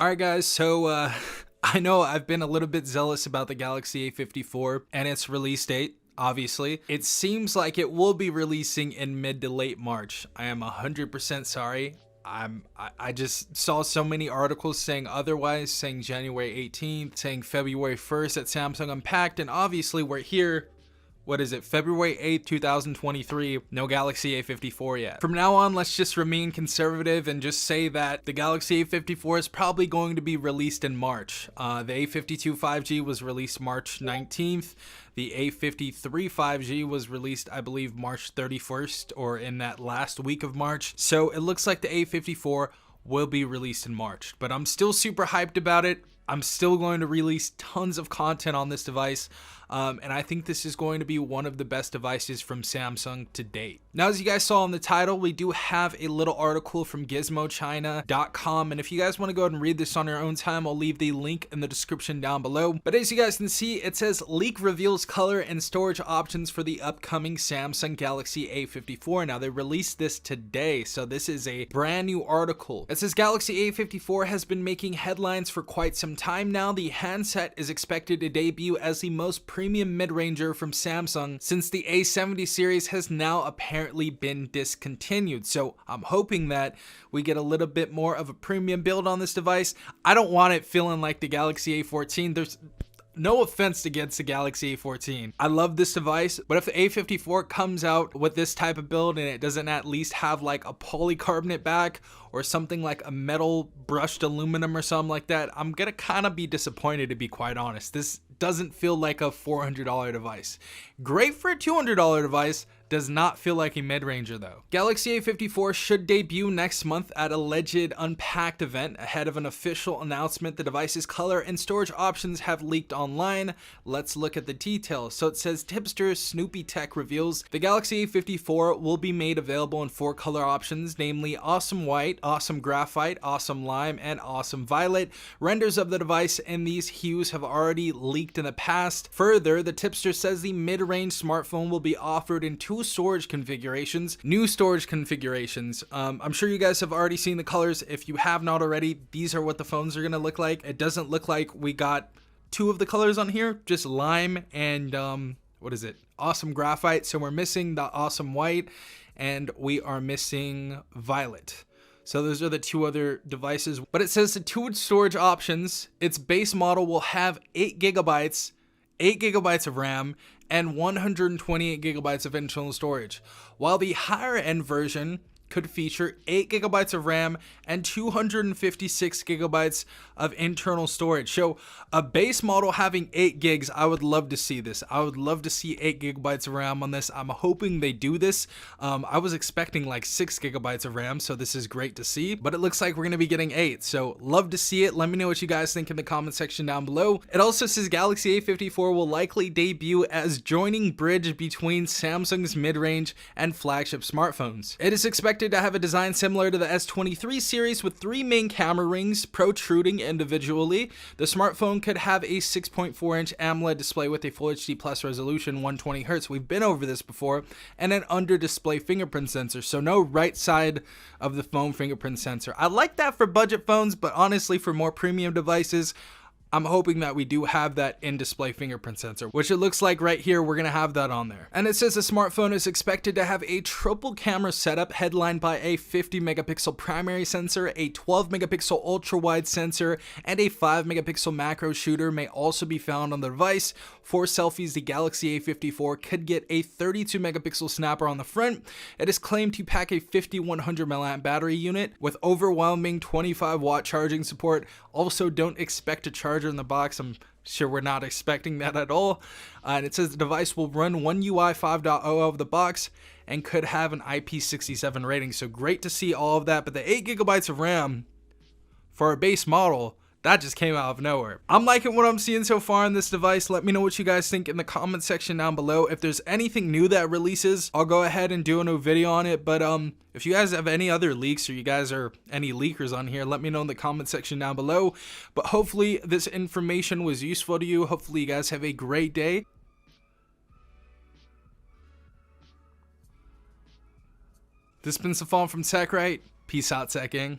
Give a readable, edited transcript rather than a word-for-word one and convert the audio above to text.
Alright guys, so I know I've been a little bit zealous about the Galaxy A54 and its release date. Obviously, it seems like it will be releasing in mid to late March. I am 100% sorry. I just saw so many articles saying otherwise, saying January 18th, saying February 1st at Samsung Unpacked, and obviously we're here. What is it, February 8th, 2023, no Galaxy A54 yet. From now on, let's just remain conservative and just say that the Galaxy A54 is probably going to be released in March. The A52 5G was released March 19th. The A53 5G was released, I believe, March 31st or in that last week of March. So it looks like the A54 will be released in March, but I'm still super hyped about it. I'm still going to release tons of content on this device, and I think this is going to be one of the best devices from Samsung to date. Now, as you guys saw in the title, we do have a little article from gizmochina.com, and if you guys want to go ahead and read this on your own time, I'll leave the link in the description down below. But as you guys can see, it says, leak reveals color and storage options for the upcoming Samsung Galaxy A54. Now, they released this today, so this is a brand new article. It says, Galaxy A54 has been making headlines for quite some time now. The handset is expected to debut as the most premium mid-ranger from Samsung since the A70 series has now apparently been discontinued. So I'm hoping that we get a little bit more of a premium build on this device. I don't want it feeling like the Galaxy A14. There's no offense against the Galaxy A14. I love this device, but if the A54 comes out with this type of build and it doesn't at least have like a polycarbonate back or something like a metal brushed aluminum or something like that, I'm gonna kind of be disappointed, to be quite honest. This doesn't feel like a $400 device. Great for a $200 device, does not feel like a mid-ranger though. Galaxy A54 should debut next month at alleged Unpacked event. Ahead of an official announcement, the device's color and storage options have leaked online. Let's look at the details. So it says, tipster Snoopy Tech reveals the Galaxy A54 will be made available in 4 color options, namely Awesome White, Awesome Graphite, Awesome Lime, and Awesome Violet. Renders of the device in these hues have already leaked in the past. Further, the tipster says the mid-range smartphone will be offered in 2 storage configurations, new storage configurations. I'm sure you guys have already seen the colors. If you have not already, these are what the phones are gonna look like. It doesn't look like we got 2 of the colors on here, just lime and what is it, Awesome Graphite. So we're missing the Awesome White and we are missing Violet. So those are the 2 other devices, but it says the 2 storage options. Its base model will have 8 gigabytes of RAM and 128 gigabytes of internal storage, while the higher end version could feature 8 gigabytes of RAM and 256 gigabytes of internal storage. So a base model having 8 gigs, I would love to see this. I would love to see 8 gigabytes of RAM on this. I'm hoping they do this. I was expecting like 6 gigabytes of RAM, so this is great to see, but it looks like we're gonna be getting 8. So love to see it. Let me know what you guys think in the comment section down below. It also says Galaxy A54 will likely debut as joining bridge between Samsung's mid-range and flagship smartphones. It is expected to have a design similar to the S23 series with 3 main camera rings protruding individually. The smartphone could have a 6.4-inch AMOLED display with a Full HD Plus resolution, 120Hz. We've been over this before, and an under-display fingerprint sensor. So no right side of the phone fingerprint sensor. I like that for budget phones, but honestly, for more premium devices, I'm hoping that we do have that in-display fingerprint sensor, which it looks like right here, we're gonna have that on there. And it says the smartphone is expected to have a triple camera setup headlined by a 50 megapixel primary sensor, a 12 megapixel ultra wide sensor, and a 5 megapixel macro shooter may also be found on the device. For selfies, the Galaxy A54 could get a 32 megapixel snapper on the front. It is claimed to pack a 5100 mAh battery unit with overwhelming 25 watt charging support. Also, don't expect a charger in the box. I'm sure we're not expecting that at all. And it says the device will run One UI 5.0 out of the box and could have an IP67 rating. So great to see all of that, but the 8 gigabytes of RAM for a base model, that just came out of nowhere. I'm liking what I'm seeing so far on this device. Let me know what you guys think in the comment section down below. If there's anything new that releases, I'll go ahead and do a new video on it. But if you guys have any other leaks or you guys are any leakers on here, let me know in the comment section down below. But hopefully this information was useful to you. Hopefully you guys have a great day. This has been Safon from TechRight. Peace out, Tech Gang.